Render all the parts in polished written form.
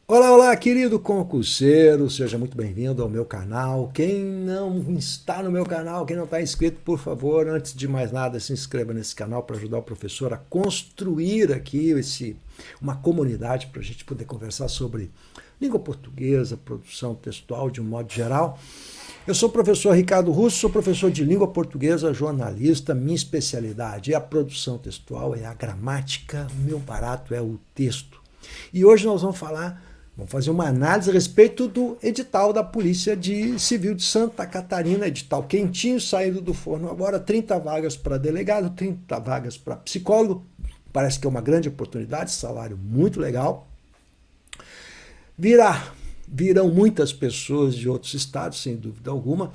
Olá, olá, querido concurseiro, seja muito bem-vindo ao meu canal. Quem não está no meu canal, quem não está inscrito, por favor, antes de mais nada, se inscreva nesse canal para ajudar o professor a construir aqui uma comunidade para a gente poder conversar sobre língua portuguesa, produção textual de um modo geral. Eu sou o professor Ricardo Russo, sou professor de língua portuguesa, jornalista. Minha especialidade é a produção textual, é a gramática, meu barato é o texto. E hoje nós vamos fazer uma análise a respeito do edital da Polícia Civil de Santa Catarina, edital quentinho, saindo do forno agora, 30 vagas para delegado, 30 vagas para psicólogo, parece que é uma grande oportunidade, salário muito legal. Virão muitas pessoas de outros estados, sem dúvida alguma,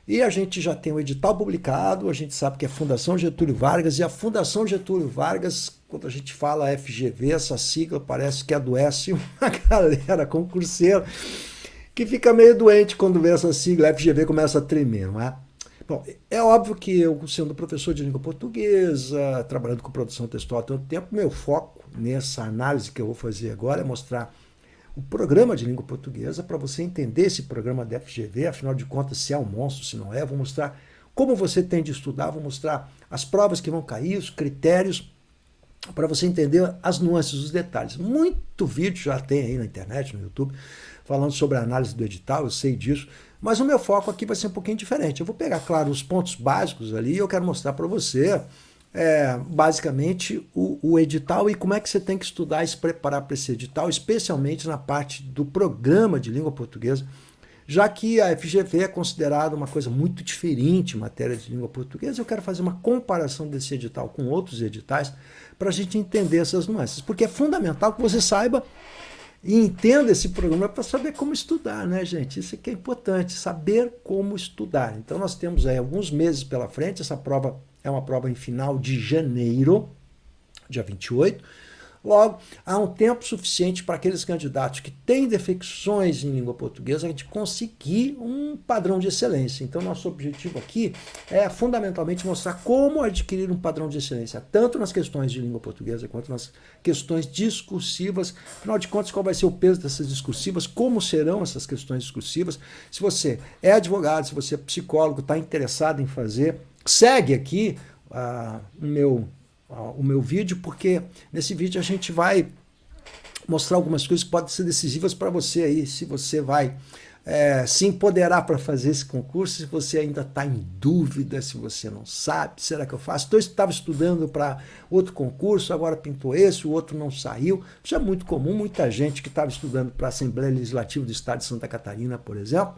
e a gente já tem o edital publicado, a gente sabe que é a Fundação Getúlio Vargas, e a Fundação Getúlio Vargas, quando a gente fala FGV, essa sigla parece que adoece uma galera concurseira que fica meio doente quando vê essa sigla, a FGV começa a tremer, não é? Bom, é óbvio que eu, sendo professor de língua portuguesa, trabalhando com produção textual há tanto tempo, meu foco nessa análise que eu vou fazer agora é mostrar o programa de língua portuguesa, para você entender esse programa da FGV, afinal de contas, se é um monstro, se não é, vou mostrar como você tem de estudar, vou mostrar as provas que vão cair, os critérios, para você entender as nuances, os detalhes. Muito vídeo já tem aí na internet, no YouTube, falando sobre a análise do edital, eu sei disso, mas o meu foco aqui vai ser um pouquinho diferente. Eu vou pegar, claro, os pontos básicos ali e eu quero mostrar para você basicamente o edital e como é que você tem que estudar e se preparar para esse edital, especialmente na parte do programa de língua portuguesa, já que a FGV é considerada uma coisa muito diferente em matéria de língua portuguesa. Eu quero fazer uma comparação desse edital com outros editais para a gente entender essas nuances, porque é fundamental que você saiba e entenda esse programa para saber como estudar, né, gente? Isso aqui é importante, saber como estudar. Então nós temos aí alguns meses pela frente, essa prova é uma prova em final de janeiro, dia 28. Logo, há um tempo suficiente para aqueles candidatos que têm defecções em língua portuguesa a gente conseguir um padrão de excelência. Então, nosso objetivo aqui é fundamentalmente mostrar como adquirir um padrão de excelência, tanto nas questões de língua portuguesa quanto nas questões discursivas. Afinal de contas, qual vai ser o peso dessas discursivas, como serão essas questões discursivas. Se você é advogado, se você é psicólogo, está interessado em fazer, segue aqui o meu vídeo, porque nesse vídeo a gente vai mostrar algumas coisas que podem ser decisivas para você aí, se você vai se empoderar para fazer esse concurso, se você ainda está em dúvida, se você não sabe, será que eu faço? Então eu estava estudando para outro concurso, agora pintou esse, o outro não saiu. Isso é muito comum, muita gente que estava estudando para a Assembleia Legislativa do Estado de Santa Catarina, por exemplo,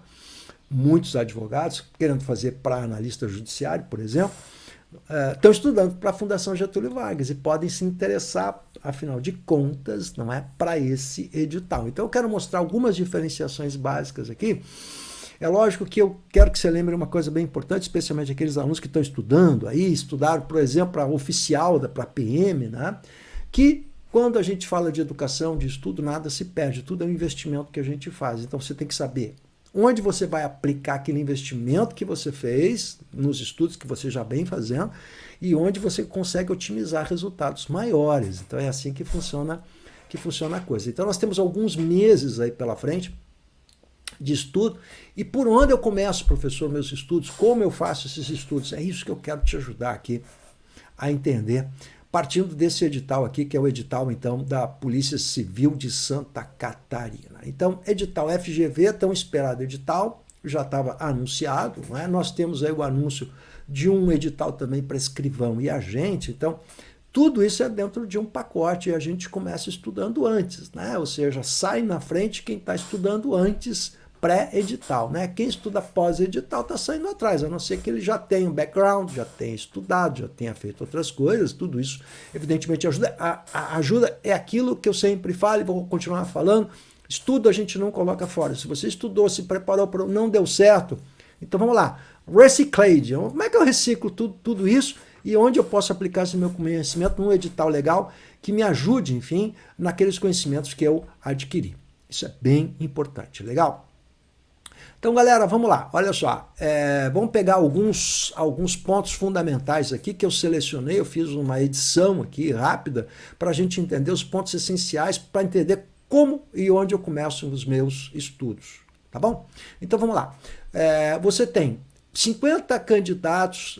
muitos advogados querendo fazer para analista judiciário, por exemplo, estão estudando para a Fundação Getúlio Vargas e podem se interessar, afinal de contas, não é, para esse edital. Então eu quero mostrar algumas diferenciações básicas aqui. É lógico que eu quero que você lembre uma coisa bem importante, especialmente aqueles alunos que estão estudando aí, estudaram, por exemplo, para oficial, para PM, né, que quando a gente fala de educação, de estudo, nada se perde, tudo é um investimento que a gente faz. Então você tem que saber onde você vai aplicar aquele investimento que você fez nos estudos que você já vem fazendo e onde você consegue otimizar resultados maiores. Então é assim que funciona a coisa. Então nós temos alguns meses aí pela frente de estudo. E por onde eu começo, professor, meus estudos? Como eu faço esses estudos? É isso que eu quero te ajudar aqui a entender, partindo desse edital aqui, que é o edital, então, da Polícia Civil de Santa Catarina. Então, edital FGV, tão esperado edital, já estava anunciado, não é? Nós temos aí o anúncio de um edital também para escrivão e agente, então, tudo isso é dentro de um pacote e a gente começa estudando antes, né? Ou seja, sai na frente quem está estudando antes pré-edital, né? Quem estuda pós-edital está saindo atrás, a não ser que ele já tenha um background, já tenha estudado, já tenha feito outras coisas, tudo isso evidentemente ajuda. A ajuda é aquilo que eu sempre falo e vou continuar falando, estudo a gente não coloca fora. Se você estudou, se preparou, não deu certo, então vamos lá, reciclage, como é que eu reciclo tudo isso e onde eu posso aplicar esse meu conhecimento num edital legal que me ajude, enfim, naqueles conhecimentos que eu adquiri. Isso é bem importante, legal? Então, galera, vamos lá. Olha só, vamos pegar alguns pontos fundamentais aqui que eu selecionei, eu fiz uma edição aqui rápida para a gente entender os pontos essenciais, para entender como e onde eu começo os meus estudos, tá bom? Então vamos lá. Você tem 50 candidatos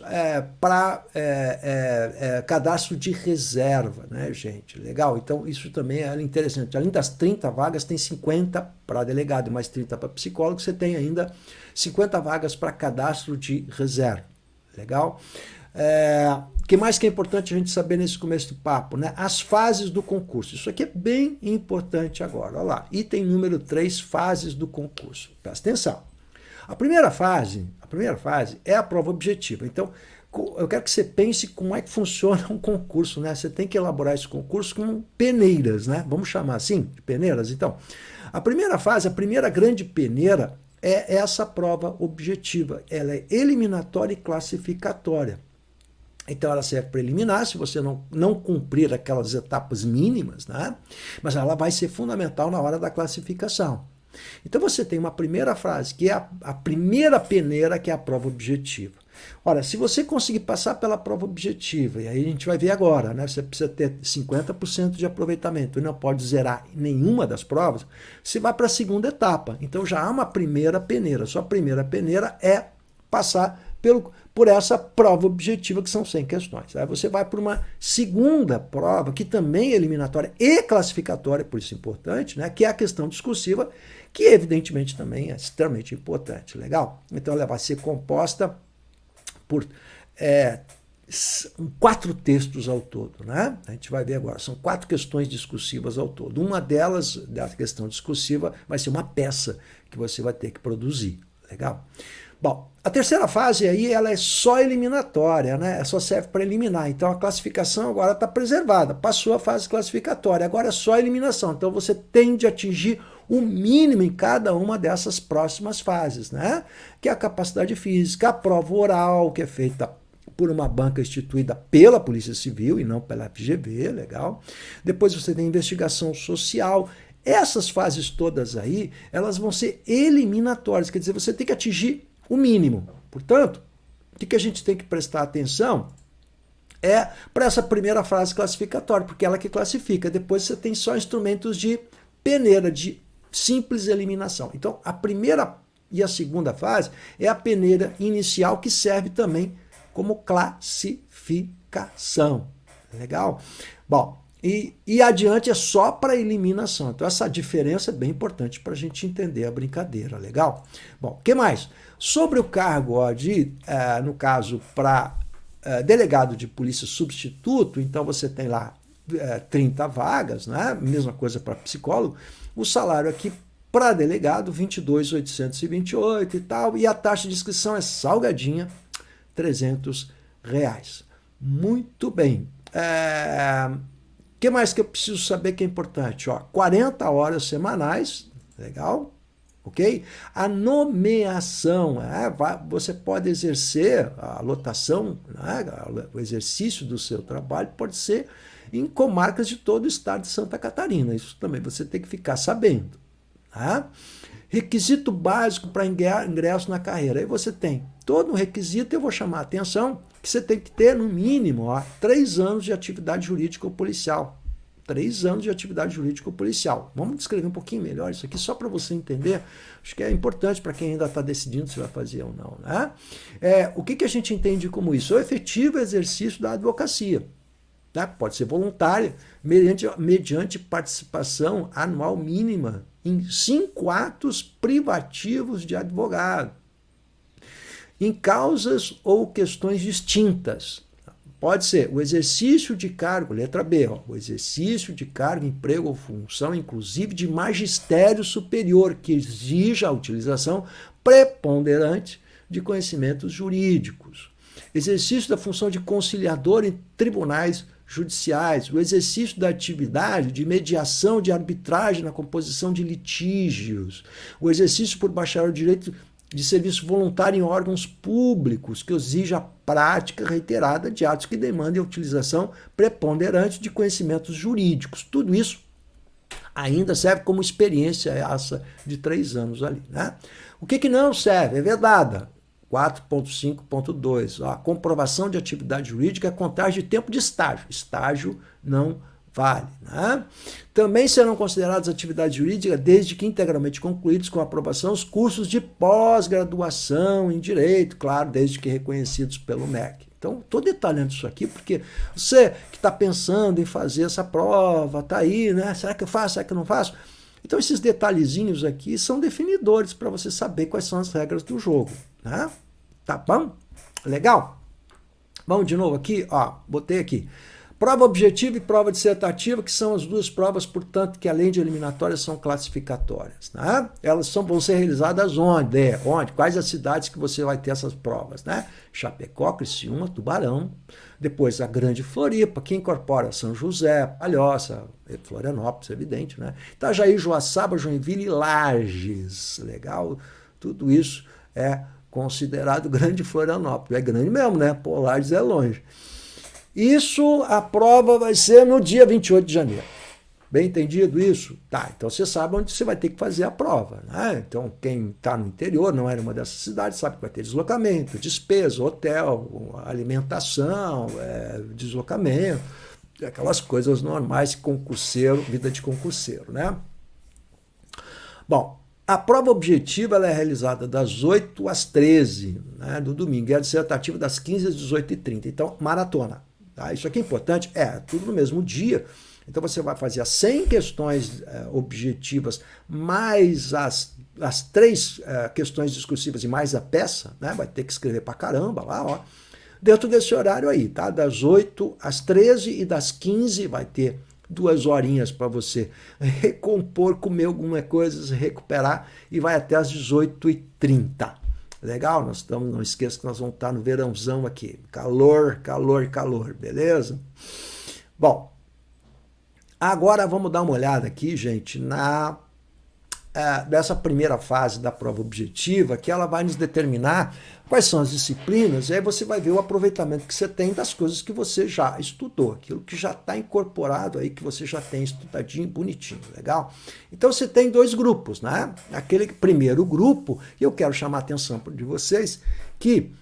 para cadastro de reserva, né, gente? Legal? Então isso também é interessante. Além das 30 vagas, tem 50 para delegado, mais 30 para psicólogo, você tem ainda 50 vagas para cadastro de reserva. Legal? O que mais que é importante a gente saber nesse começo do papo, né? As fases do concurso. Isso aqui é bem importante agora. Olha lá, item número 3, fases do concurso. Presta atenção. A primeira fase é a prova objetiva. Então, eu quero que você pense como é que funciona um concurso, né? Você tem que elaborar esse concurso com peneiras, né? Vamos chamar assim, de peneiras? Então, a primeira fase, a primeira grande peneira é essa prova objetiva. Ela é eliminatória e classificatória. Então ela serve para eliminar, se você não cumprir aquelas etapas mínimas, né? Mas ela vai ser fundamental na hora da classificação. Então você tem uma primeira fase, que é a primeira peneira, que é a prova objetiva. Ora, se você conseguir passar pela prova objetiva, e aí a gente vai ver agora, né? Você precisa ter 50% de aproveitamento e não pode zerar nenhuma das provas, você vai para a segunda etapa. Então já há uma primeira peneira. Sua primeira peneira é passar por essa prova objetiva, que são 100 questões. Aí você vai para uma segunda prova, que também é eliminatória e classificatória, por isso é importante, né? Que é a questão discursiva, que evidentemente também é extremamente importante. Legal? Então ela vai ser composta por 4 textos ao todo, né? A gente vai ver agora. São 4 questões discursivas ao todo. Uma delas, da questão discursiva, vai ser uma peça que você vai ter que produzir. Legal? Bom, a terceira fase aí, ela é só eliminatória, né? Só serve para eliminar. Então a classificação agora está preservada. Passou a fase classificatória, agora é só eliminação. Então você tem de atingir o mínimo em cada uma dessas próximas fases, né? Que é a capacidade física, a prova oral, que é feita por uma banca instituída pela Polícia Civil e não pela FGV, legal? Depois você tem investigação social. Essas fases todas aí, elas vão ser eliminatórias, quer dizer, você tem que atingir o mínimo. Portanto, o que a gente tem que prestar atenção é para essa primeira fase classificatória, porque ela que classifica. Depois você tem só instrumentos de peneira, de simples eliminação. Então, a primeira e a segunda fase é a peneira inicial, que serve também como classificação. Legal? Bom, e adiante é só para eliminação. Então essa diferença é bem importante para a gente entender a brincadeira, legal? Bom, o que mais? Sobre o cargo no caso, para delegado de polícia substituto, então você tem lá 30 vagas, né? Mesma coisa para psicólogo. O salário aqui para delegado, 22.828 e tal, e a taxa de inscrição é salgadinha, R$300. Muito bem. O que mais que eu preciso saber que é importante? 40 horas semanais, legal, ok? A nomeação, você pode exercer a lotação, né? O exercício do seu trabalho pode ser em comarcas de todo o estado de Santa Catarina, isso também você tem que ficar sabendo. Tá? Requisito básico para ingresso na carreira, aí você tem todo um requisito, eu vou chamar a atenção, que você tem que ter, no mínimo, 3 anos de atividade jurídica ou policial. 3 anos de atividade jurídica ou policial. Vamos descrever um pouquinho melhor isso aqui, só para você entender. Acho que é importante para quem ainda está decidindo se vai fazer ou não. Né? O que a gente entende como isso? O efetivo exercício da advocacia. Né? Pode ser voluntária, mediante participação anual mínima em 5 atos privativos de advogado, em causas ou questões distintas. Pode ser o exercício de cargo, letra B, o exercício de cargo, emprego ou função, inclusive de magistério superior, que exija a utilização preponderante de conhecimentos jurídicos. Exercício da função de conciliador em tribunais judiciais, o exercício da atividade de mediação, de arbitragem na composição de litígios, o exercício por bacharel de direito de serviço voluntário em órgãos públicos, que exija a prática reiterada de atos que demandem a utilização preponderante de conhecimentos jurídicos. Tudo isso ainda serve como experiência essa de 3 anos ali. Né? O que não serve? É vedada. 4.5.2, a comprovação de atividade jurídica é contagem de tempo de estágio. Estágio não vale, né? Também serão consideradas atividades jurídicas desde que integralmente concluídos com aprovação os cursos de pós-graduação em Direito, claro, desde que reconhecidos pelo MEC. Então, estou detalhando isso aqui porque você que está pensando em fazer essa prova, está aí, né? Será que eu faço, será que eu não faço? Então, esses detalhezinhos aqui são definidores para você saber quais são as regras do jogo, né? Tá bom? Legal? Vamos de novo aqui, ó, botei aqui. Prova objetiva e prova dissertativa, que são as duas provas, portanto, que além de eliminatórias, são classificatórias. Né? Elas vão ser realizadas onde? Onde? Quais as cidades que você vai ter essas provas? Né? Chapecó, Criciúma, Tubarão, depois a Grande Floripa, que incorpora São José, Palhoça, Florianópolis, evidente, né? Itajaí, Joaçaba, Joinville e Lages. Legal? Tudo isso é considerado Grande Florianópolis. É grande mesmo, né? Pô, Lages é longe. Isso, a prova vai ser no dia 28 de janeiro. Bem entendido isso? Tá, então você sabe onde você vai ter que fazer a prova, né? Então, quem está no interior, não é numa dessas cidades, sabe que vai ter deslocamento, despesa, hotel, alimentação, deslocamento, aquelas coisas normais, concurseiro, vida de concurseiro, né? Bom, a prova objetiva ela é realizada das 8 às 13, né, do domingo, e a dissertativa das 15 às 18h30. Então, maratona. Tá? Isso aqui é importante, tudo no mesmo dia. Então você vai fazer as 100 questões objetivas, mais as 3 questões discursivas e mais a peça, né? Vai ter que escrever pra caramba lá, ó. Dentro desse horário aí, tá? Das 8 às 13 e das 15 vai ter 2 horinhas para você recompor, comer alguma coisa, se recuperar, e vai até às 18h30. Legal? Não esqueça que nós vamos estar no verãozão aqui. Calor, calor, calor, beleza? Bom, agora vamos dar uma olhada aqui, gente, dessa primeira fase da prova objetiva, que ela vai nos determinar quais são as disciplinas, e aí você vai ver o aproveitamento que você tem das coisas que você já estudou, aquilo que já está incorporado aí, que você já tem estudadinho, bonitinho, legal? Então você tem 2 grupos, né? Aquele primeiro grupo, e eu quero chamar a atenção de vocês, que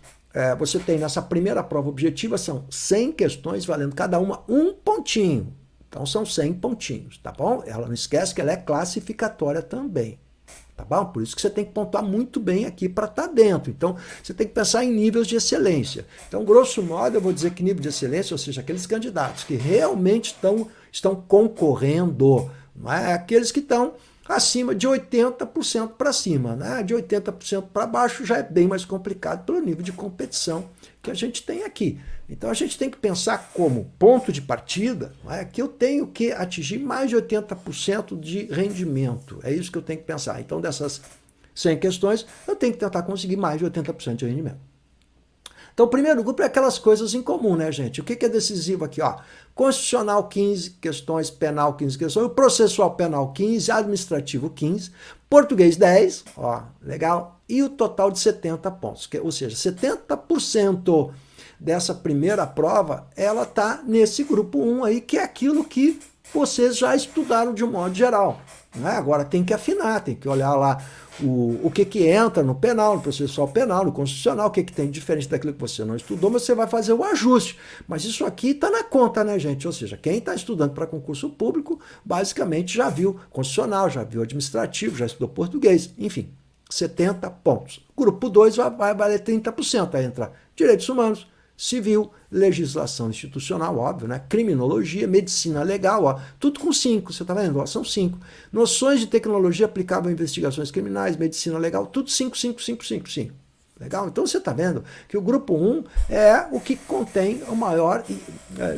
você tem nessa primeira prova objetiva, são 100 questões, valendo cada uma 1 pontinho. Então são 100 pontinhos, tá bom? Ela não esquece que ela é classificatória também, tá bom? Por isso que você tem que pontuar muito bem aqui para estar dentro. Então você tem que pensar em níveis de excelência. Então, grosso modo, eu vou dizer que nível de excelência, ou seja, aqueles candidatos que realmente estão concorrendo, não é? Aqueles que estão acima de 80% para cima, né? De 80% para baixo já é bem mais complicado pelo nível de competição que a gente tem aqui. Então a gente tem que pensar como ponto de partida, não é? Que eu tenho que atingir mais de 80% de rendimento. É isso que eu tenho que pensar. Então dessas 100 questões, eu tenho que tentar conseguir mais de 80% de rendimento. Então, o primeiro grupo é aquelas coisas em comum, né, gente? O que é decisivo aqui? Ó, constitucional 15 questões, penal 15 questões, processual penal 15, administrativo 15, português 10, ó, legal, e o total de 70 pontos. Ou seja, 70% dessa primeira prova, ela está nesse grupo 1 aí, que é aquilo que vocês já estudaram de um modo geral. Né? Agora tem que afinar, tem que olhar lá o que entra no penal, no processual penal, no constitucional, o que tem de diferente daquilo que você não estudou, mas você vai fazer o ajuste. Mas isso aqui está na conta, né, gente? Ou seja, quem está estudando para concurso público, basicamente já viu constitucional, já viu administrativo, já estudou português, enfim, 70 pontos. Grupo 2 vai valer 30%, aí entra direitos humanos, civil, legislação institucional, óbvio, né? Criminologia, medicina legal, ó, tudo com 5, você tá vendo? Ó, são 5. Noções de tecnologia aplicável a investigações criminais, medicina legal, tudo 5, 5, 5, 5, 5. Legal? Então você tá vendo que o grupo 1 é o que contém o maior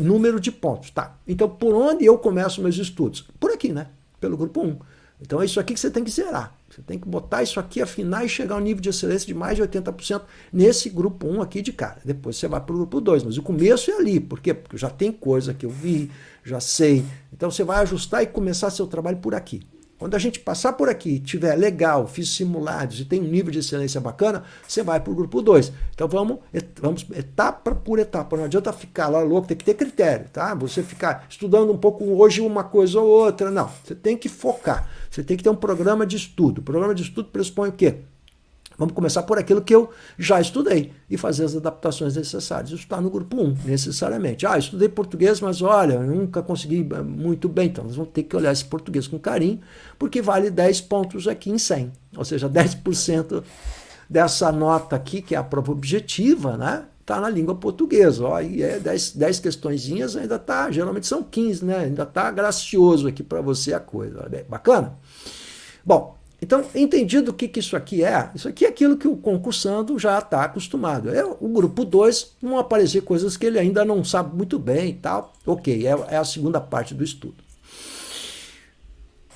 número de pontos, tá? Então por onde eu começo meus estudos? Por aqui, né? Pelo grupo 1. Então é isso aqui que você tem que zerar. Você tem que botar isso aqui, afinar e chegar ao nível de excelência de mais de 80% nesse grupo 1 aqui de cara. Depois você vai para o grupo 2, mas o começo é ali. Por quê? Porque já tem coisa que eu vi, já sei. Então você vai ajustar e começar seu trabalho por aqui. Quando a gente passar por aqui, tiver legal, fiz simulados e tem um nível de excelência bacana, você vai para o grupo 2. Então vamos etapa por etapa. Não adianta ficar lá louco, tem que ter critério, tá? Você ficar estudando um pouco hoje uma coisa ou outra. Não, você tem que focar. Você tem que ter um programa de estudo. O programa de estudo pressupõe o quê? Vamos começar por aquilo que eu já estudei e fazer as adaptações necessárias. Isso está no grupo 1, necessariamente. Estudei português, mas olha, eu nunca consegui muito bem. Então, nós vamos ter que olhar esse português com carinho, porque vale 10 pontos aqui em 100. Ou seja, 10% dessa nota aqui, que é a prova objetiva, né? Está na língua portuguesa. E 10 questõezinhas ainda está, geralmente são 15, né? Ainda está gracioso aqui para você a coisa. Bacana? Bom, então, entendido o que isso aqui é aquilo que o concursando já está acostumado. O grupo 2 vão aparecer coisas que ele ainda não sabe muito bem e tal. Ok, é a segunda parte do estudo.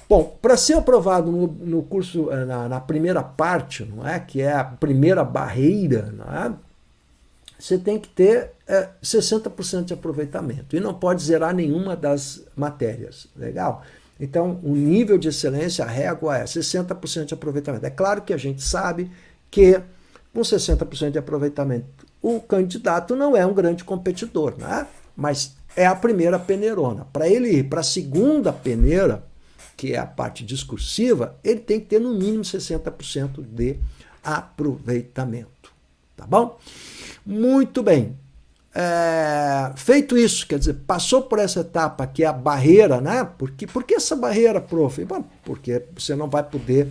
Bom, para ser aprovado no curso, na primeira parte, não é? Que é a primeira barreira, não é? Você tem que ter 60% de aproveitamento e não pode zerar nenhuma das matérias. Legal? Então, o nível de excelência, a régua é 60% de aproveitamento. É claro que a gente sabe que com 60% de aproveitamento o candidato não é um grande competidor, né? Mas é a primeira peneirona. Para ele ir para a segunda peneira, que é a parte discursiva, ele tem que ter no mínimo 60% de aproveitamento. Tá bom? Muito bem. Feito isso, quer dizer, passou por essa etapa que é a barreira, né? Por que essa barreira, prof? Bom, porque você não vai poder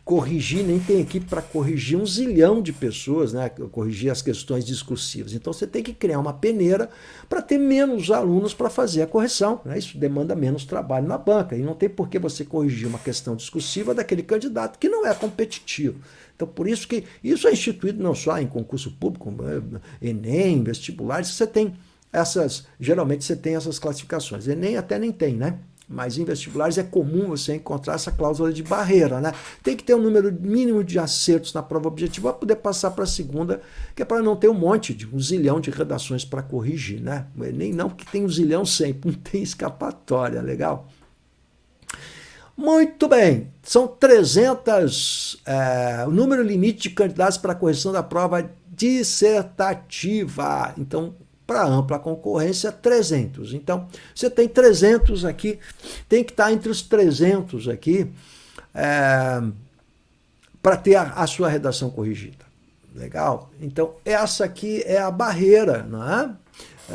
corrigir, nem tem equipe para corrigir 1 zilhão de pessoas, né? Corrigir as questões discursivas. Então você tem que criar uma peneira para ter menos alunos para fazer a correção, né? Isso demanda menos trabalho na banca e não tem por que você corrigir uma questão discursiva daquele candidato que não é competitivo. Então, por isso que isso é instituído não só em concurso público, Enem, vestibulares, você tem geralmente você tem essas classificações. Enem até nem tem, né? Mas em vestibulares é comum você encontrar essa cláusula de barreira, né? Tem que ter um número mínimo de acertos na prova objetiva para poder passar para a segunda, que é para não ter um zilhão de redações para corrigir, né? O Enem não, que tem 1 zilhão sempre, não tem escapatória, legal? Muito bem, são 300, o número limite de candidatos para a correção da prova dissertativa. Então, para ampla concorrência, 300. Então, você tem 300 aqui, tem que estar entre os 300 aqui para ter a sua redação corrigida. Legal? Então, essa aqui é a barreira, não é?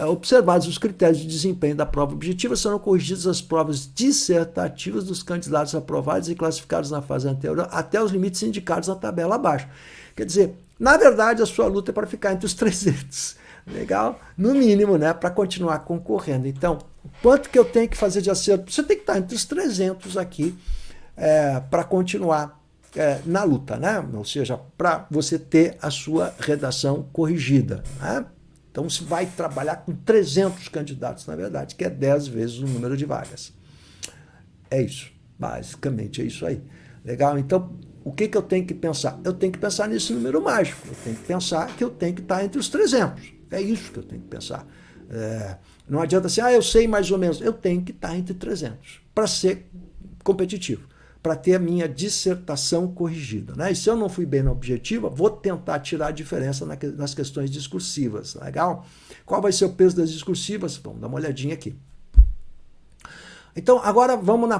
Observados os critérios de desempenho da prova objetiva, serão corrigidas as provas dissertativas dos candidatos aprovados e classificados na fase anterior até os limites indicados na tabela abaixo. Quer dizer, na verdade, a sua luta é para ficar entre os 300. Legal? No mínimo, né? Para continuar concorrendo. Então, quanto que eu tenho que fazer de acerto? Você tem que estar entre os 300 aqui para continuar na luta, né? Ou seja, para você ter a sua redação corrigida, né? Então, você vai trabalhar com 300 candidatos, na verdade, que é 10 vezes o número de vagas. É isso. Basicamente, é isso aí. Legal? Então, o que eu tenho que pensar? Eu tenho que pensar nesse número mágico. Eu tenho que pensar que eu tenho que estar entre os 300. É isso que eu tenho que pensar. Não adianta assim, eu sei mais ou menos. Eu tenho que estar entre 300 para ser competitivo, para ter a minha dissertação corrigida, né? E se eu não fui bem na objetiva, vou tentar tirar a diferença nas questões discursivas, legal? Qual vai ser o peso das discursivas? Vamos dar uma olhadinha aqui. Então, agora vamos na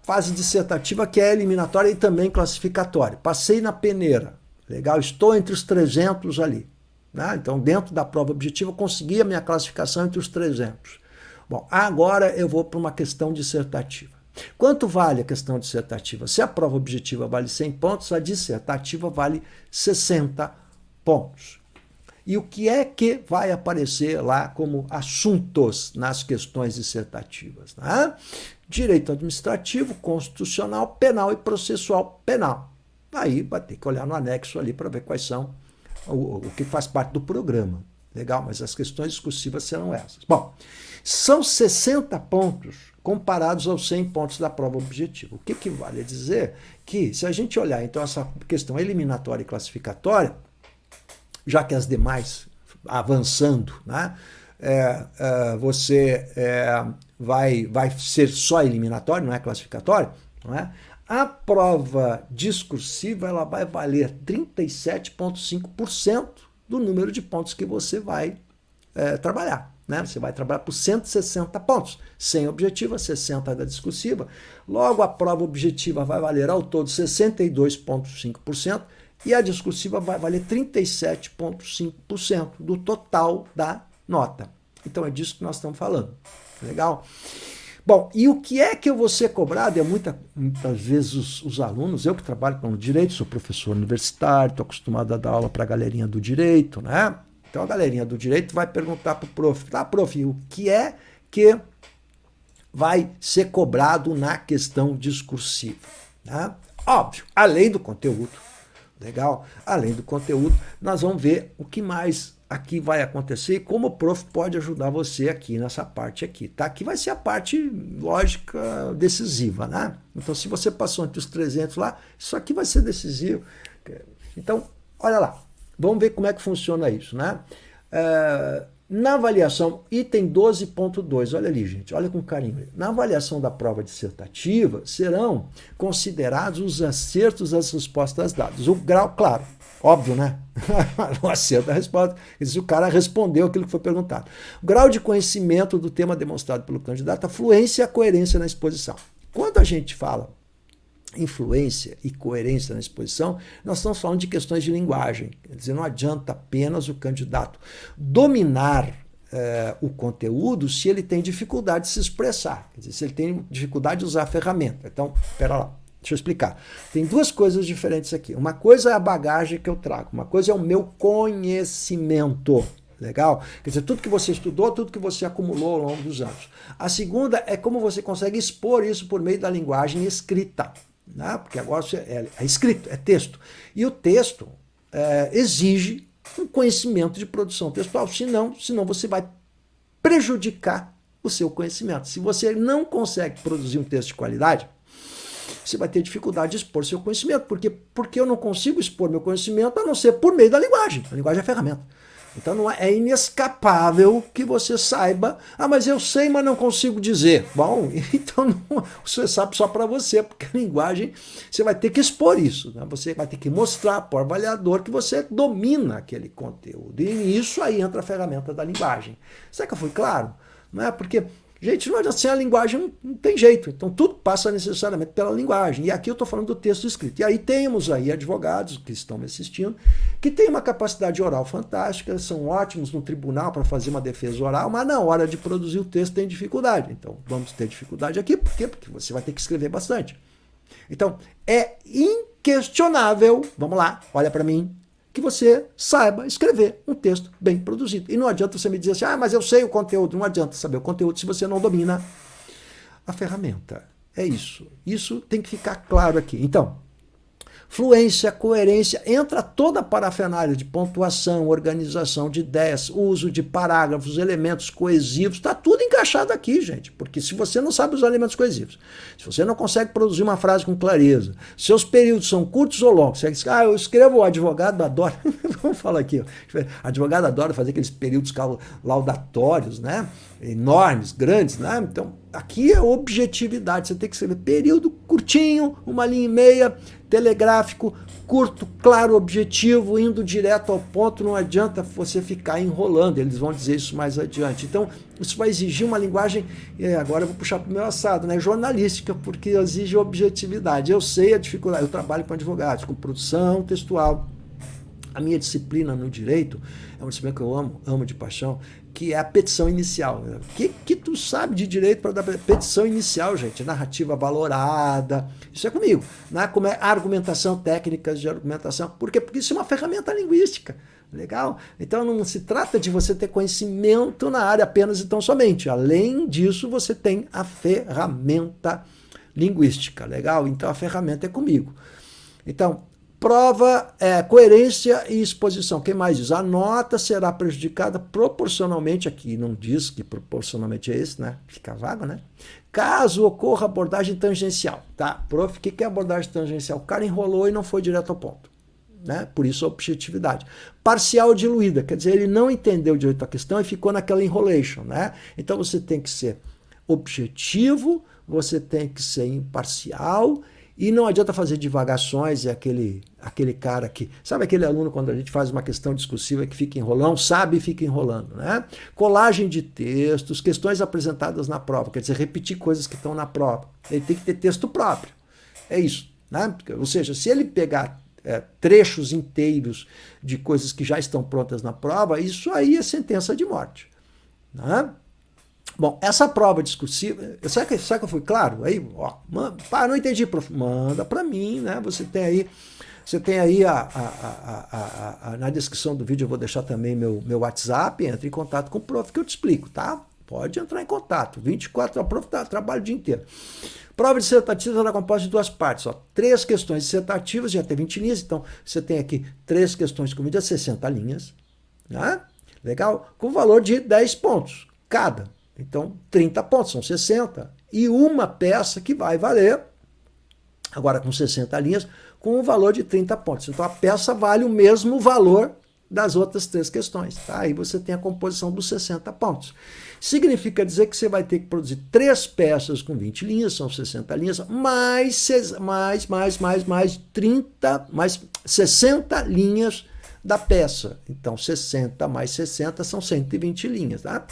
fase dissertativa, que é eliminatória e também classificatória. Passei na peneira, legal? Estou entre os 300 ali, né? Então, dentro da prova objetiva, consegui a minha classificação entre os 300. Bom, agora eu vou para uma questão dissertativa. Quanto vale a questão dissertativa? Se a prova objetiva vale 100 pontos, a dissertativa vale 60 pontos. E o que é que vai aparecer lá como assuntos nas questões dissertativas, né? Direito administrativo, constitucional, penal e processual penal. Aí vai ter que olhar no anexo ali para ver quais são o que faz parte do programa. Legal, mas as questões discursivas serão essas. Bom, são 60 pontos comparados aos 100 pontos da prova objetiva. O que vale dizer que, se a gente olhar, então, essa questão eliminatória e classificatória, já que as demais avançando, né, você vai ser só eliminatório, não é classificatório, não é? A prova discursiva ela vai valer 37,5% do número de pontos que você vai trabalhar, né? Você vai trabalhar por 160 pontos, 100 objetiva, 60 da discursiva. Logo, a prova objetiva vai valer ao todo 62,5% e a discursiva vai valer 37,5% do total da nota. Então é disso que nós estamos falando. Legal? Bom, e o que é que eu vou ser cobrado? Muitas vezes os alunos, eu que trabalho com o direito, sou professor universitário, estou acostumado a dar aula para a galerinha do direito, né? Então a galerinha do direito vai perguntar para o prof, tá, prof, o que é que vai ser cobrado na questão discursiva? Né? Óbvio, além do conteúdo, legal? Além do conteúdo, nós vamos ver o que mais aqui vai acontecer e como o prof pode ajudar você aqui nessa parte aqui, tá? Que vai ser a parte lógica decisiva, né? Então, se você passou entre os 300 lá, isso aqui vai ser decisivo. Então, olha lá, vamos ver como é que funciona isso, né? Na avaliação, item 12.2, olha ali, gente, olha com carinho. Na avaliação da prova dissertativa, serão considerados os acertos das respostas dadas. O grau, claro, óbvio, né? O acerto da resposta, se o cara respondeu aquilo que foi perguntado. O grau de conhecimento do tema demonstrado pelo candidato, a fluência e a coerência na exposição. Quando a gente fala influência e coerência na exposição, nós estamos falando de questões de linguagem. Quer dizer, não adianta apenas o candidato dominar o conteúdo se ele tem dificuldade de se expressar. Quer dizer, se ele tem dificuldade de usar a ferramenta. Então, espera lá, deixa eu explicar. Tem duas coisas diferentes aqui. Uma coisa é a bagagem que eu trago, uma coisa é o meu conhecimento. Legal? Quer dizer, tudo que você estudou, tudo que você acumulou ao longo dos anos. A segunda é como você consegue expor isso por meio da linguagem escrita. Né? Porque agora é escrito, é texto. E o texto exige um conhecimento de produção textual, senão você vai prejudicar o seu conhecimento. Se você não consegue produzir um texto de qualidade, você vai ter dificuldade de expor seu conhecimento. Porque eu não consigo expor meu conhecimento a não ser por meio da linguagem. A linguagem é a ferramenta. Então não é inescapável que você saiba, mas eu sei, mas não consigo dizer. Bom, então não, você sabe só para você, porque a linguagem, você vai ter que expor isso. Né? Você vai ter que mostrar para o avaliador que você domina aquele conteúdo. E nisso aí entra a ferramenta da linguagem. Será que eu fui claro? Não é? Porque, gente, não adianta, sem a linguagem não tem jeito. Então tudo passa necessariamente pela linguagem. E aqui eu estou falando do texto escrito. E aí temos aí advogados que estão me assistindo, que têm uma capacidade oral fantástica, são ótimos no tribunal para fazer uma defesa oral, mas na hora de produzir o texto tem dificuldade. Então vamos ter dificuldade aqui. Por quê? Porque você vai ter que escrever bastante. Então é inquestionável, vamos lá, olha para mim, que você saiba escrever um texto bem produzido. E não adianta você me dizer assim, mas eu sei o conteúdo. Não adianta saber o conteúdo se você não domina a ferramenta. É isso. Isso tem que ficar claro aqui. Então, fluência, coerência, entra toda a parafernália de pontuação, organização de ideias, uso de parágrafos, elementos coesivos, está tudo encaixado aqui, gente, porque se você não sabe usar elementos coesivos, se você não consegue produzir uma frase com clareza, seus períodos são curtos ou longos, você diz, eu escrevo, o advogado adora, vamos falar aqui, advogado adora fazer aqueles períodos laudatórios, né? Enormes, grandes, né? Então, aqui é objetividade, você tem que escrever período curtinho, 1,5 linha, telegráfico, curto, claro, objetivo, indo direto ao ponto, não adianta você ficar enrolando, eles vão dizer isso mais adiante. Então, isso vai exigir uma linguagem, agora eu vou puxar para o meu assado, né? Jornalística, porque exige objetividade. Eu sei a dificuldade, eu trabalho com advogados, com produção textual. A minha disciplina no direito é uma disciplina que eu amo de paixão, que é a petição inicial. O que tu sabe de direito para dar petição inicial, gente? Narrativa valorada, isso é comigo. Né? Como é argumentação, técnicas de argumentação. Por quê? Porque isso é uma ferramenta linguística. Legal? Então não se trata de você ter conhecimento na área apenas e tão somente. Além disso, você tem a ferramenta linguística. Legal? Então a ferramenta é comigo. Então, prova, coerência e exposição. Quem mais diz? A nota será prejudicada proporcionalmente, aqui não diz que proporcionalmente é esse, né? Fica vago, né? Caso ocorra abordagem tangencial, tá? Prof, o que é abordagem tangencial? O cara enrolou e não foi direto ao ponto, né? Por isso a objetividade. Parcial diluída, quer dizer, ele não entendeu direito a questão e ficou naquela enrolation, né? Então você tem que ser objetivo, você tem que ser imparcial. E não adianta fazer divagações, aquele cara que... Sabe aquele aluno quando a gente faz uma questão discursiva que fica enrolando, sabe e fica enrolando, né? Colagem de textos, questões apresentadas na prova, quer dizer, repetir coisas que estão na prova. Ele tem que ter texto próprio. É isso, né? Ou seja, se ele pegar trechos inteiros de coisas que já estão prontas na prova, isso aí é sentença de morte. Né? Bom, essa prova discursiva, será que eu fui claro? Aí, ó, não entendi, prof. Manda para mim, né? Você tem aí na descrição do vídeo, eu vou deixar também meu WhatsApp, entre em contato com o prof que eu te explico, tá? Pode entrar em contato, 24 horas, o prof trabalha o dia inteiro. Prova dissertativa era composta de 2 partes, ó, 3 questões dissertativas, já tem 20 linhas, então você tem aqui 3 questões com 60 linhas, né? Legal? Com valor de 10 pontos cada. Então, 30 pontos, são 60. E uma peça que vai valer, agora com 60 linhas, com um valor de 30 pontos. Então, a peça vale o mesmo valor das outras 3 questões. Tá? Aí você tem a composição dos 60 pontos. Significa dizer que você vai ter que produzir 3 peças com 20 linhas, são 60 linhas, mais 60 linhas da peça. Então, 60 mais 60 são 120 linhas. Tá?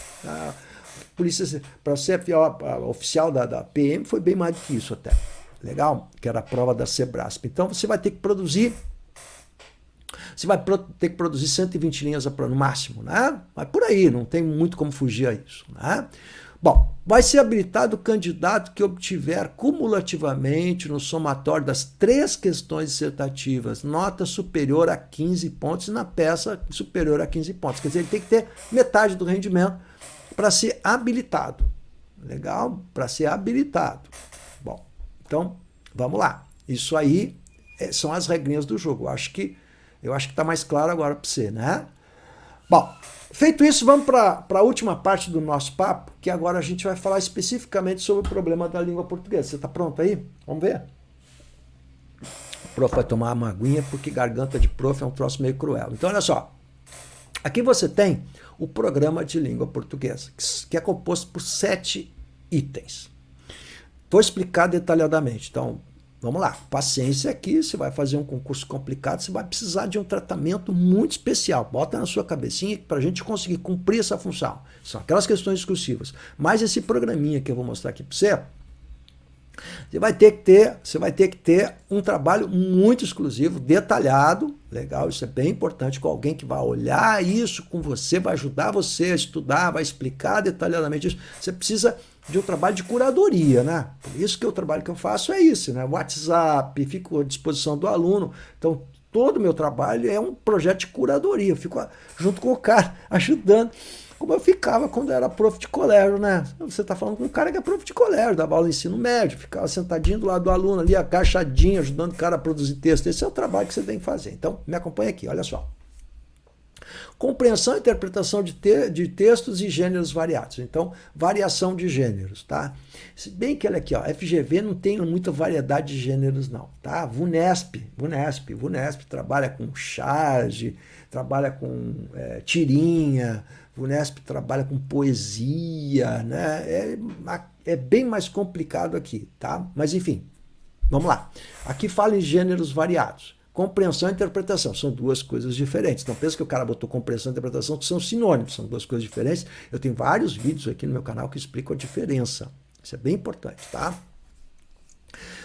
Polícia, para ser oficial da PM, foi bem mais do que isso até. Legal? Que era a prova da Sebrasp. Então, você vai ter que produzir 120 linhas no máximo, né? Mas por aí, não tem muito como fugir a isso, né? Bom, vai ser habilitado o candidato que obtiver cumulativamente no somatório das 3 questões dissertativas nota superior a 15 pontos e na peça superior a 15 pontos. Quer dizer, ele tem que ter metade do rendimento para ser habilitado. Legal? Para ser habilitado. Bom, então, vamos lá. Isso aí são as regrinhas do jogo. Eu acho que está mais claro agora para você, né? Bom, feito isso, vamos para a última parte do nosso papo, que agora a gente vai falar especificamente sobre o problema da língua portuguesa. Você está pronto aí? Vamos ver? O prof vai tomar uma aguinha, porque garganta de prof é um troço meio cruel. Então, olha só. Aqui você tem o programa de língua portuguesa, que é composto por 7 itens. Vou explicar detalhadamente. Então, vamos lá. Paciência aqui, você vai fazer um concurso complicado, você vai precisar de um tratamento muito especial. Bota na sua cabecinha para a gente conseguir cumprir essa função. São aquelas questões discursivas. Mas esse programinha que eu vou mostrar aqui para você, você vai ter que ter um trabalho muito exclusivo, detalhado, legal, isso é bem importante, com alguém que vai olhar isso com você, vai ajudar você a estudar, vai explicar detalhadamente isso. Você precisa de um trabalho de curadoria, né? Por isso que o trabalho que eu faço é isso, né? WhatsApp, fico à disposição do aluno. Então, todo o meu trabalho é um projeto de curadoria. Eu fico junto com o cara, ajudando. Como eu ficava quando eu era prof de colégio, né? Você está falando com um cara que é prof de colégio, dava aula de ensino médio, ficava sentadinho do lado do aluno ali, agachadinho, ajudando o cara a produzir texto. Esse é o trabalho que você tem que fazer. Então, me acompanha aqui, olha só. Compreensão e interpretação de textos e gêneros variados. Então, variação de gêneros, tá? Se bem que, olha aqui, ó, FGV não tem muita variedade de gêneros, não, tá? VUNESP trabalha com charge, trabalha com tirinha, VUNESP trabalha com poesia, né? É bem mais complicado aqui, tá? Mas, enfim, vamos lá. Aqui fala em gêneros variados. Compreensão e interpretação são 2 coisas diferentes. Não pensa que o cara botou compreensão e interpretação que são sinônimos, são 2 coisas diferentes. Eu tenho vários vídeos aqui no meu canal que explicam a diferença. Isso é bem importante, tá?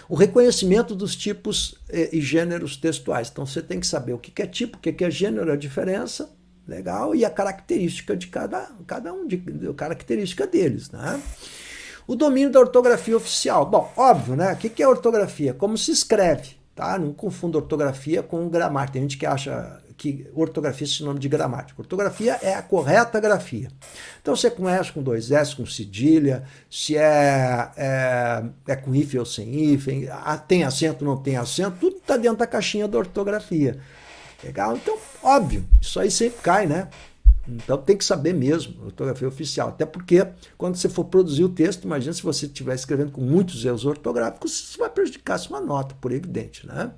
O reconhecimento dos tipos e gêneros textuais. Então você tem que saber o que é tipo, o que é gênero, a diferença, legal, e a característica de cada um, característica deles, né? O domínio da ortografia oficial. Bom, óbvio, né? O que é ortografia? Como se escreve. Tá? Não confunda ortografia com gramática. Tem gente que acha que ortografia é sinônimo de gramática. Ortografia é a correta grafia. Então você conhece com 2 S, com cedilha, se é com hífen ou sem hífen, tem acento, não tem acento, tudo está dentro da caixinha da ortografia. Legal? Então, óbvio, isso aí sempre cai, né? Então tem que saber mesmo, ortografia oficial. Até porque quando você for produzir o texto, imagina se você estiver escrevendo com muitos erros ortográficos, isso vai prejudicar a sua nota, por evidente, né?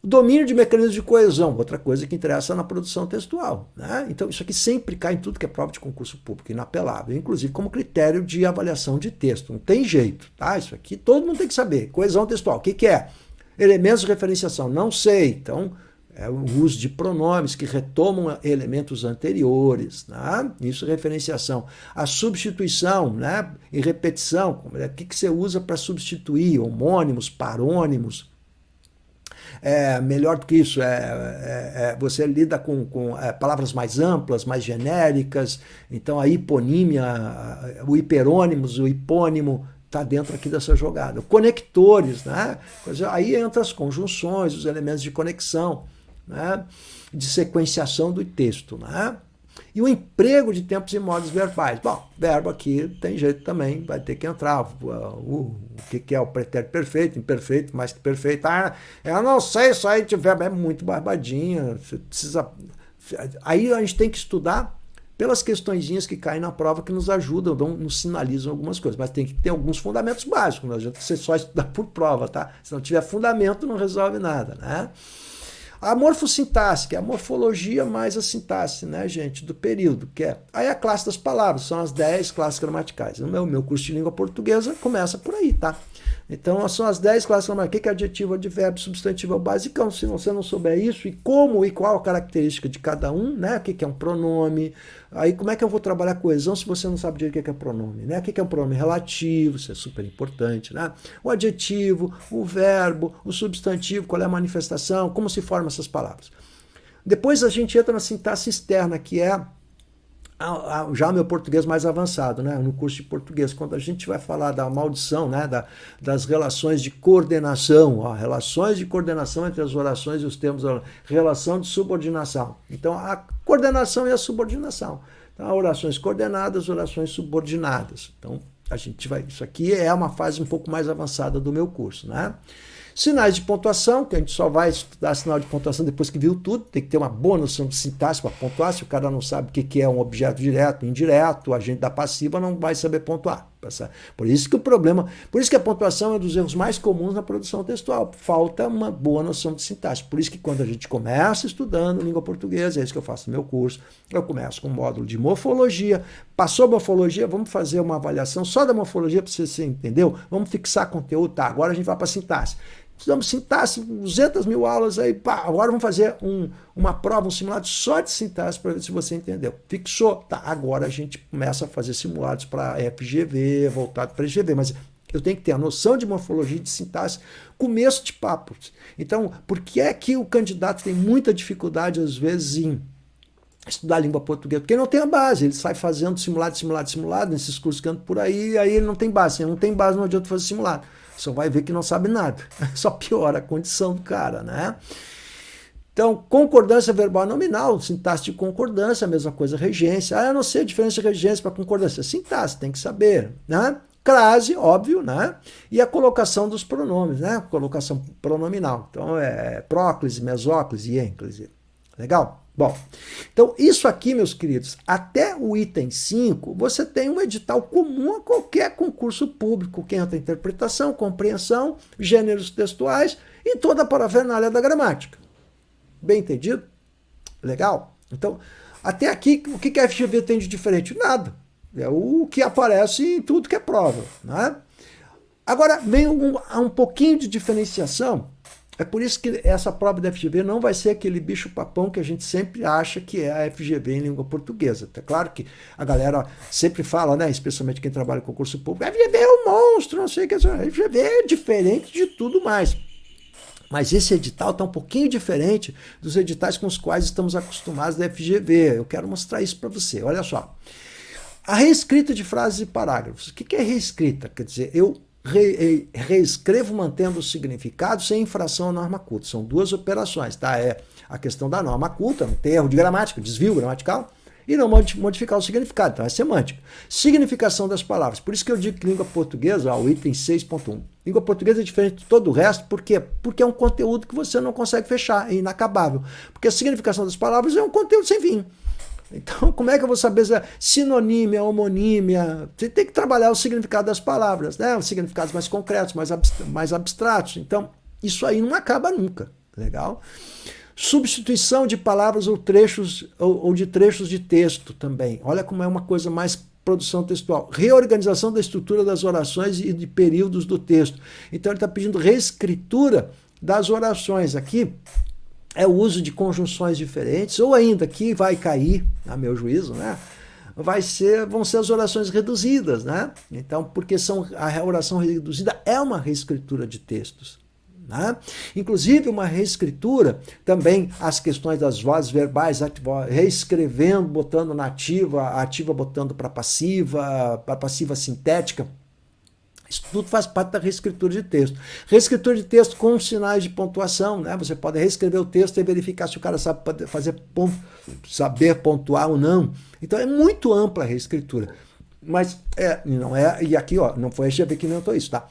O domínio de mecanismos de coesão, outra coisa que interessa na produção textual, né? Então isso aqui sempre cai em tudo que é prova de concurso público, inapelável, inclusive como critério de avaliação de texto. Não tem jeito, tá? Isso aqui todo mundo tem que saber. Coesão textual, o que é? Elementos de referenciação, não sei. Então, é o uso de pronomes que retomam elementos anteriores, né? Isso é referenciação. A substituição, né? E repetição, o que você usa para substituir? Homônimos, parônimos. melhor do que isso, você lida com palavras mais amplas, mais genéricas, então a hiponímia, o hiperônimos, o hipônimo, está dentro aqui dessa jogada. Conectores, né? Aí entra as conjunções, os elementos de conexão, né? De sequenciação do texto, né? E o emprego de tempos e modos verbais. Bom, verbo aqui tem jeito também, vai ter que entrar. O que é o pretérito perfeito, imperfeito, mais que perfeito. Eu não sei, isso aí de verbo é muito barbadinha. Você precisa... Aí a gente tem que estudar pelas questõezinhas que caem na prova que nos ajudam, nos sinalizam algumas coisas. Mas tem que ter alguns fundamentos básicos, não adianta você só estudar por prova, tá? Se não tiver fundamento, não resolve nada, né? A morfossintaxe, que é a morfologia mais a sintaxe, né, gente, do período, que é... Aí a classe das palavras, são as 10 classes gramaticais. O meu curso de língua portuguesa começa por aí, tá? Então, são as 10 classes gramaticais. O que é adjetivo, advérbio, substantivo, basicão. Se você não souber isso, e como e qual a característica de cada um, né? O que é um pronome? Aí, como é que eu vou trabalhar coesão se você não sabe direito o que é pronome, né? O que é um pronome relativo? Isso é super importante, né? O adjetivo, o verbo, o substantivo, qual é a manifestação, como se formam essas palavras. Depois a gente entra na sintaxe externa, que é já o meu português mais avançado, né? No curso de português, quando a gente vai falar da maldição, né? Das relações de coordenação, ó, relações de coordenação entre as orações e os termos, relação de subordinação. Então, a coordenação e a subordinação. Então, orações coordenadas, orações subordinadas. Então, a gente vai... Isso aqui é uma fase um pouco mais avançada do meu curso, né? Sinais de pontuação, que a gente só vai estudar sinal de pontuação depois que viu tudo, tem que ter uma boa noção de sintaxe para pontuar. Se o cara não sabe o que é um objeto direto, indireto, o agente da passiva não vai saber pontuar. Por isso que a pontuação é um dos erros mais comuns na produção textual. Falta uma boa noção de sintaxe. Por isso que quando a gente começa estudando língua portuguesa, é isso que eu faço no meu curso, eu começo com um módulo de morfologia. Passou a morfologia, vamos fazer uma avaliação só da morfologia para você entender. Vamos fixar conteúdo, tá? Agora a gente vai para a sintaxe. Estudamos sintaxe, 200 mil aulas, aí, pá, agora vamos fazer uma prova, um simulado só de sintaxe para ver se você entendeu. Fixou? Tá, agora a gente começa a fazer simulados para FGV, voltado para FGV, mas eu tenho que ter a noção de morfologia e de sintaxe, começo de papo. Então, por que é que o candidato tem muita dificuldade, às vezes, em estudar língua portuguesa? Porque não tem a base, ele sai fazendo simulado, nesses cursos que andam por aí ele não tem base. Se não tem base, não adianta fazer simulado. Só vai ver que não sabe nada. Só piora a condição do cara, né? Então, concordância verbal nominal, sintaxe de concordância, a mesma coisa, regência. Eu não sei a diferença de regência para concordância. Sintaxe, tem que saber, né? Crase, óbvio, né? E a colocação dos pronomes, né? Colocação pronominal. Então, próclise, mesóclise e ênclise. Legal? Bom, então isso aqui, meus queridos, até o item 5, você tem um edital comum a qualquer concurso público, que entra interpretação, compreensão, gêneros textuais e toda a parafernália da gramática. Bem entendido? Legal? Então, até aqui, o que a FGV tem de diferente? Nada. É o que aparece em tudo que é prova, né? Agora, vem um pouquinho de diferenciação. É por isso que essa prova da FGV não vai ser aquele bicho-papão que a gente sempre acha que é a FGV em língua portuguesa. É claro que a galera sempre fala, né, especialmente quem trabalha com concurso público, a FGV é um monstro, não sei o que. A FGV é diferente de tudo mais. Mas esse edital está um pouquinho diferente dos editais com os quais estamos acostumados da FGV. Eu quero mostrar isso para você. Olha só. A reescrita de frases e parágrafos. O que é reescrita? Quer dizer, eu reescrevo mantendo o significado sem infração à norma culta. São duas operações, tá? É a questão da norma culta, não ter erro de gramática, desvio gramatical, e não modificar o significado, então é semântica. Significação das palavras. Por isso que eu digo que língua portuguesa, o item 6.1. Língua portuguesa é diferente de todo o resto, por quê? Porque é um conteúdo que você não consegue fechar, é inacabável. Porque a significação das palavras é um conteúdo sem fim. Então, como é que eu vou saber se é sinonímia, homonímia? Você tem que trabalhar o significado das palavras, né? Os significados mais concretos, mais abstratos. Então, isso aí não acaba nunca. Legal? Substituição de palavras ou trechos ou de trechos de texto também. Olha como é uma coisa mais produção textual. Reorganização da estrutura das orações e de períodos do texto. Então, ele está pedindo reescritura das orações aqui. É o uso de conjunções diferentes, ou ainda que vai cair, a meu juízo, né? Vão ser as orações reduzidas, né? Então, porque a oração reduzida é uma reescritura de textos, né? Inclusive uma reescritura, também as questões das vozes verbais, reescrevendo, botando na ativa, a ativa botando para passiva sintética. Isso tudo faz parte da reescritura de texto. Reescritura de texto com sinais de pontuação, né? Você pode reescrever o texto e verificar se o cara sabe saber pontuar ou não. Então é muito ampla a reescritura. Mas não é, e aqui ó, não foi a GV que inventou isso, tá?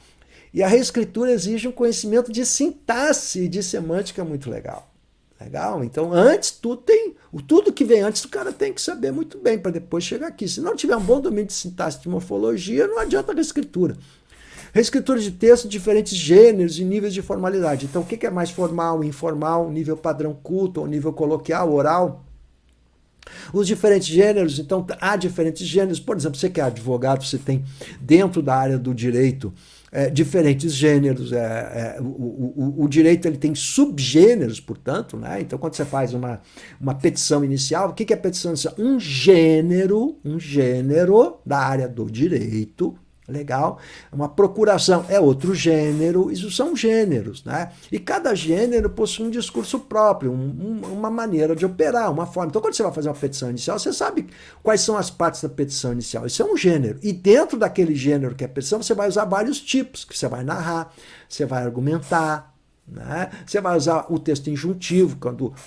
E a reescritura exige um conhecimento de sintaxe e de semântica muito legal. Legal? Então, antes, tudo que vem antes, o cara tem que saber muito bem para depois chegar aqui. Se não tiver um bom domínio de sintaxe e de morfologia, não adianta a reescritura. Reescritura de texto, diferentes gêneros e níveis de formalidade. Então, o que é mais formal, informal, nível padrão culto, ou nível coloquial, oral? Os diferentes gêneros, então, há diferentes gêneros. Por exemplo, você que é advogado, você tem dentro da área do direito diferentes gêneros. O direito ele tem subgêneros, portanto, né? Então, quando você faz uma petição inicial, o que é petição inicial? Um gênero da área do direito. Legal? Uma procuração é outro gênero, isso são gêneros, né? E cada gênero possui um discurso próprio, uma maneira de operar, uma forma. Então, quando você vai fazer uma petição inicial, você sabe quais são as partes da petição inicial. Isso é um gênero. E dentro daquele gênero que é a petição, você vai usar vários tipos, que você vai narrar, você vai argumentar, né? Você vai usar o texto injuntivo,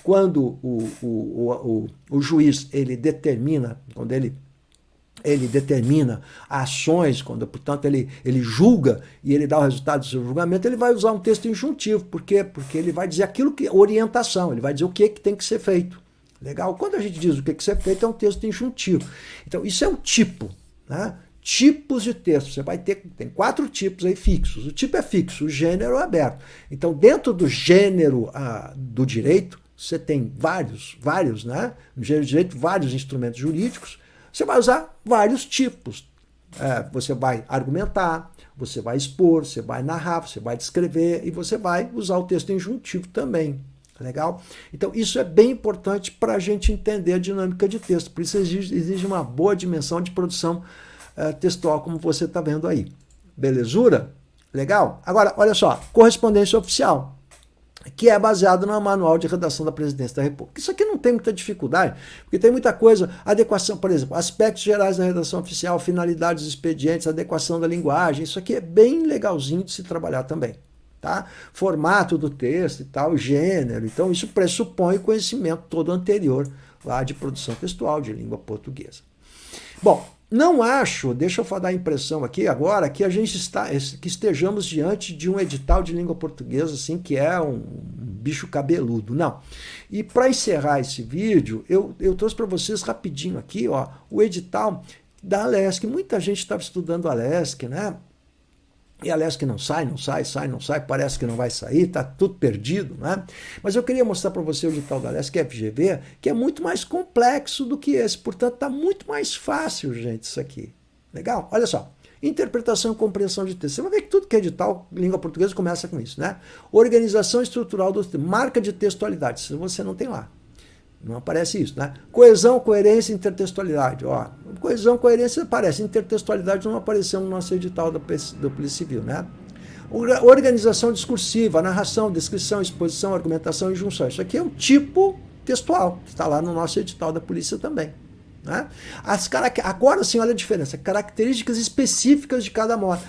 quando o juiz ele determina, quando ele determina ações, quando, portanto, ele julga e ele dá o resultado do seu julgamento, ele vai usar um texto injuntivo. Por quê? Porque ele vai dizer aquilo que orientação, ele vai dizer o que tem que ser feito. Legal? Quando a gente diz o que tem que ser feito, é um texto injuntivo. Então, isso é um tipo, né? Tipos de texto. Você vai ter, tem 4 tipos aí fixos. O tipo é fixo, o gênero é aberto. Então, dentro do gênero do direito, você tem vários, né? No gênero do direito, vários instrumentos jurídicos. Você vai usar vários tipos. Você vai argumentar, você vai expor, você vai narrar, você vai descrever e você vai usar o texto injuntivo também. Legal? Então, isso é bem importante para a gente entender a dinâmica de texto. Por isso exige uma boa dimensão de produção textual, como você está vendo aí. Belezura? Legal? Agora, olha só, correspondência oficial, que é baseado no Manual de Redação da Presidência da República. Isso aqui não tem muita dificuldade, porque tem muita coisa, adequação, por exemplo, aspectos gerais da redação oficial, finalidades dos expedientes, adequação da linguagem, isso aqui é bem legalzinho de se trabalhar também. Tá? Formato do texto e tal, gênero, então isso pressupõe o conhecimento todo anterior lá de produção textual, de língua portuguesa. Bom, não acho, deixa eu dar a impressão aqui agora, que que estejamos diante de um edital de língua portuguesa, assim, que é um bicho cabeludo. Não. E para encerrar esse vídeo, eu trouxe para vocês rapidinho aqui, ó, o edital da Alesc. Muita gente estava estudando a Alesc, né? E a Alesc não sai, parece que não vai sair, está tudo perdido, né? Mas eu queria mostrar para você o edital da Alesc, FGV, que é muito mais complexo do que esse, portanto está muito mais fácil, gente, isso aqui. Legal? Olha só, interpretação e compreensão de texto. Você vai ver que tudo que é edital, língua portuguesa, começa com isso, né? Organização estrutural do texto, marca de textualidade, se você não tem lá. Não aparece isso, né? Coesão, coerência e intertextualidade. Ó, coesão, coerência aparece. Intertextualidade não apareceu no nosso edital da Polícia Civil, né? Organização discursiva, narração, descrição, exposição, argumentação e junção. Isso aqui é um tipo textual, que está lá no nosso edital da Polícia também. Né? Agora sim, olha a diferença. Características específicas de cada modo.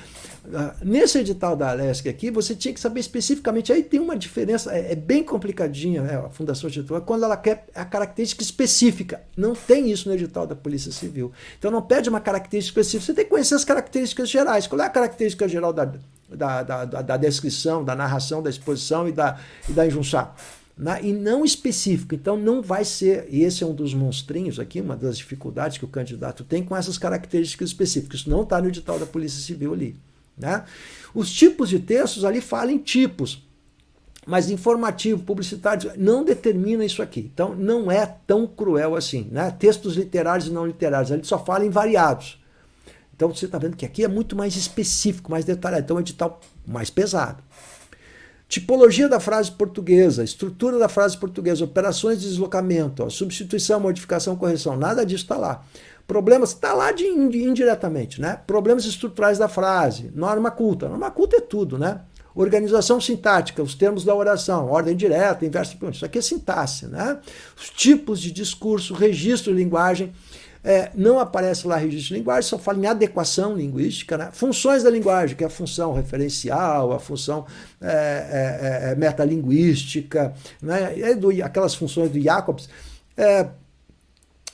Nesse edital da Alesc aqui, você tinha que saber especificamente, aí tem uma diferença, é bem complicadinha, né, a Fundação Getúlio, quando ela quer a característica específica. Não tem isso no edital da Polícia Civil. Então não pede uma característica específica, você tem que conhecer as características gerais. Qual é a característica geral da descrição, da narração, da exposição e da injunção? E não específico. Então não vai ser, e esse é um dos monstrinhos aqui, uma das dificuldades que o candidato tem com essas características específicas. Isso não está no edital da Polícia Civil ali. Né? Os tipos de textos ali falam em tipos, mas informativo, publicitário, não determina isso aqui. Então não é tão cruel assim. Né? Textos literários e não literários, ali só fala em variados. Então você está vendo que aqui é muito mais específico, mais detalhado. Então é um edital mais pesado. Tipologia da frase portuguesa, estrutura da frase portuguesa, operações de deslocamento, ó, substituição, modificação, correção, nada disso está lá. Problemas, está lá indiretamente, né? Problemas estruturais da frase, norma culta é tudo, né? Organização sintática, os termos da oração, ordem direta, inverso de pergunta. Isso aqui é sintaxe, né? Os tipos de discurso, registro de linguagem. Não aparece lá registro de linguagem, só fala em adequação linguística, né? Funções da linguagem, que é a função referencial, a função metalinguística, né? Aquelas funções do Jacobs,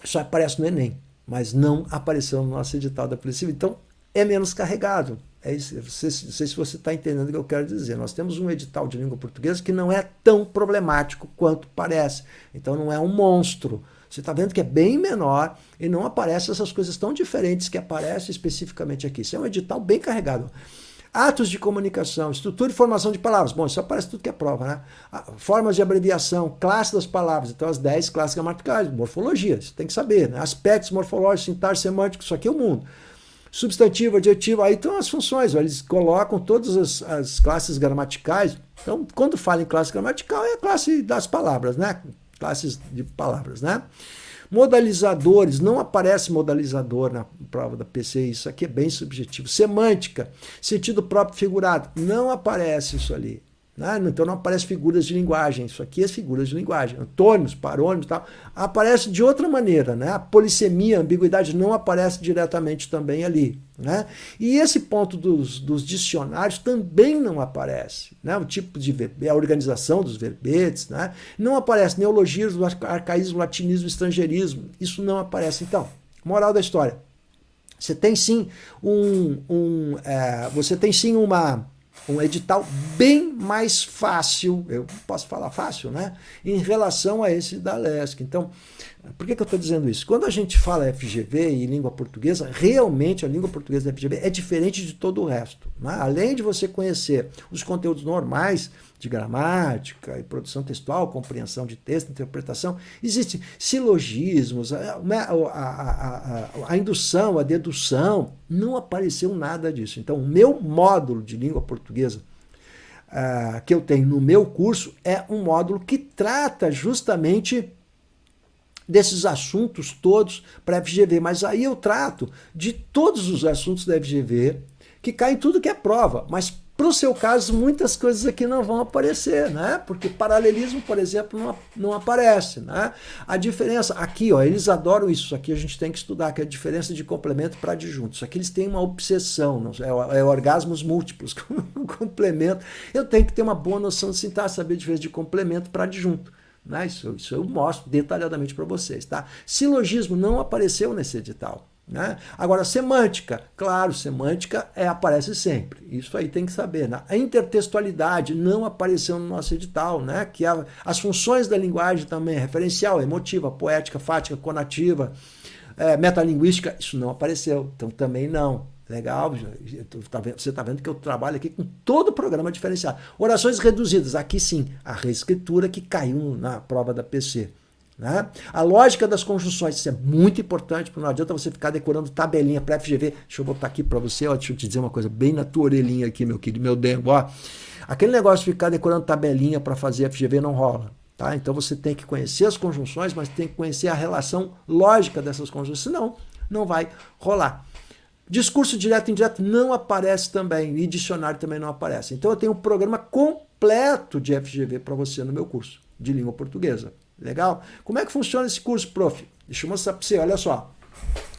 só aparece no Enem, mas não apareceu no nosso edital da Polícia Civil. Então, é menos carregado. Não sei se você está entendendo o que eu quero dizer. Nós temos um edital de língua portuguesa que não é tão problemático quanto parece. Então, não é um monstro. Você está vendo que é bem menor e não aparece essas coisas tão diferentes que aparecem especificamente aqui. Isso é um edital bem carregado. Atos de comunicação, estrutura e formação de palavras. Bom, isso aparece tudo que é prova, né? Formas de abreviação, classe das palavras. Então, as 10 classes gramaticais, morfologia, você tem que saber, né? Aspectos morfológicos, sintaxe, semântico, isso aqui é o mundo. Substantivo, adjetivo, aí estão as funções. Eles colocam todas as classes gramaticais. Então, quando fala em classe gramatical, é a classe das palavras, né? Classes de palavras, né? Modalizadores, não aparece modalizador na prova da PCI, isso aqui é bem subjetivo. Semântica, sentido próprio figurado, não aparece isso ali. Né? Então não aparece figuras de linguagem, isso aqui é figuras de linguagem. Antônimos, parônimos e tal, aparece de outra maneira, né? A polissemia, a ambiguidade não aparece diretamente também ali. Né? E esse ponto dos dicionários também não aparece. Né? O tipo de a organização dos verbetes, né? Não aparece neologismo, arcaísmo, latinismo, estrangeirismo, isso não aparece. Então, moral da história, você tem sim um edital bem mais fácil, eu posso falar fácil, né? Em relação a esse da LESC. Então, por que eu estou dizendo isso? Quando a gente fala FGV e língua portuguesa, realmente a língua portuguesa da FGV é diferente de todo o resto. Né? Além de você conhecer os conteúdos normais de gramática e produção textual, compreensão de texto, interpretação, existem silogismos, a indução, a dedução, não apareceu nada disso. Então, o meu módulo de língua portuguesa que eu tenho no meu curso é um módulo que trata justamente desses assuntos todos para a FGV, mas aí eu trato de todos os assuntos da FGV que caem em tudo que é prova, mas para o seu caso muitas coisas aqui não vão aparecer, né? Porque paralelismo, por exemplo, não aparece, né? A diferença, aqui, ó, eles adoram isso aqui a gente tem que estudar, que é a diferença de complemento para adjunto. Isso aqui eles têm uma obsessão, é orgasmos múltiplos, complemento. Eu tenho que ter uma boa noção de sintaxe, saber a diferença de complemento para adjunto. Né? Isso eu mostro detalhadamente para vocês. Tá? Silogismo não apareceu nesse edital. Né? Agora, semântica, claro, semântica aparece sempre. Isso aí tem que saber. Né? A intertextualidade não apareceu no nosso edital, né? Que as funções da linguagem também, referencial, emotiva, poética, fática, conativa, metalinguística, isso não apareceu. Então também não. Legal, você está vendo que eu trabalho aqui com todo o programa diferenciado. Orações reduzidas, aqui sim, a reescritura que caiu na prova da PC. Né? A lógica das conjunções, isso é muito importante, porque não adianta você ficar decorando tabelinha para FGV. Deixa eu botar aqui para você, ó, deixa eu te dizer uma coisa bem na tua orelhinha aqui, meu querido, meu dengo. Ó. Aquele negócio de ficar decorando tabelinha para fazer FGV não rola. Tá? Então você tem que conhecer as conjunções, mas tem que conhecer a relação lógica dessas conjunções, senão não vai rolar. Discurso direto e indireto não aparece também, e dicionário também não aparece. Então eu tenho um programa completo de FGV para você no meu curso de língua portuguesa. Legal? Como é que funciona esse curso, prof? Deixa eu mostrar para você, olha só.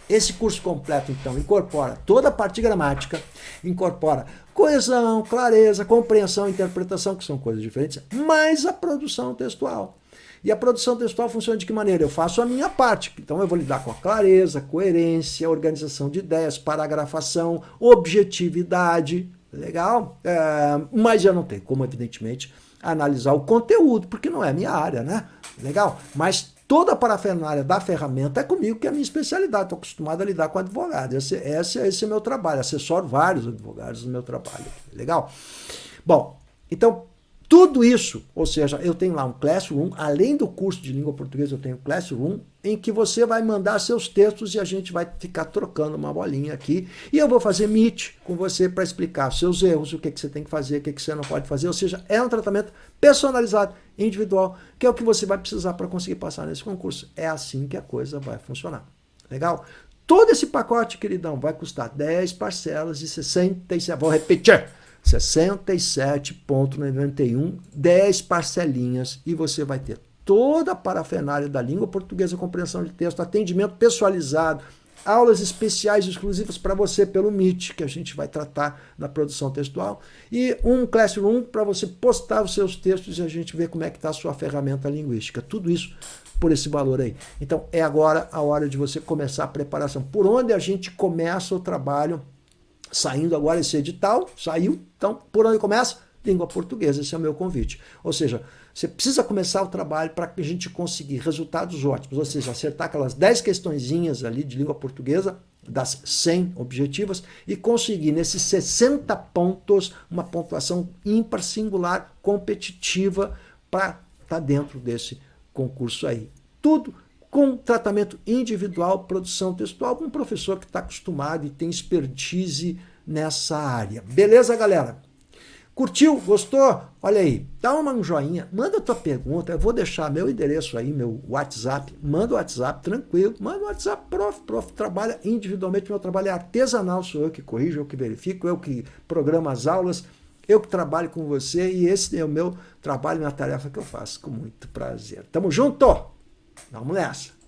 Esse curso completo, então, incorpora toda a parte de gramática, incorpora coesão, clareza, compreensão, interpretação, que são coisas diferentes, mais a produção textual. E a produção textual funciona de que maneira? Eu faço a minha parte. Então eu vou lidar com a clareza, coerência, organização de ideias, paragrafação, objetividade. Legal? Mas eu não tenho como, evidentemente, analisar o conteúdo, porque não é a minha área, né? Legal? Mas toda a parafernália da ferramenta é comigo, que é a minha especialidade. Estou acostumado a lidar com advogado. Esse é o meu trabalho. Assessoro vários advogados no meu trabalho. Legal? Bom, então, tudo isso, ou seja, eu tenho lá um Classroom, além do curso de língua portuguesa, eu tenho um Classroom, em que você vai mandar seus textos e a gente vai ficar trocando uma bolinha aqui. E eu vou fazer Meet com você para explicar os seus erros, o que você tem que fazer, o que você não pode fazer. Ou seja, é um tratamento personalizado, individual, que é o que você vai precisar para conseguir passar nesse concurso. É assim que a coisa vai funcionar. Legal? Todo esse pacote, queridão, vai custar 10 parcelas de 67. Vou repetir. 67,91, 10 parcelinhas e você vai ter toda a parafernália da língua portuguesa, compreensão de texto, atendimento personalizado, aulas especiais exclusivas para você pelo Meet, que a gente vai tratar na produção textual, e um Classroom para você postar os seus textos e a gente ver como é que está a sua ferramenta linguística. Tudo isso por esse valor aí. Então, é agora a hora de você começar a preparação. Por onde a gente começa o trabalho? Saindo agora esse edital, saiu. Então, por onde começa? Língua portuguesa, esse é o meu convite. Ou seja, você precisa começar o trabalho para que a gente conseguir resultados ótimos, ou seja, acertar aquelas 10 questõezinhas ali de língua portuguesa, das 100 objetivas, e conseguir nesses 60 pontos uma pontuação ímpar, singular, competitiva para estar dentro desse concurso aí. Tudo com tratamento individual, produção textual, com um professor que está acostumado e tem expertise nessa área. Beleza, galera? Curtiu? Gostou? Olha aí, dá um joinha, manda a tua pergunta, eu vou deixar meu endereço aí, meu WhatsApp, manda o WhatsApp, tranquilo, manda o WhatsApp, prof, trabalha individualmente, meu trabalho é artesanal, sou eu que corrijo, eu que verifico, eu que programo as aulas, eu que trabalho com você e esse é o meu trabalho na tarefa que eu faço com muito prazer. Tamo junto? Vamos nessa!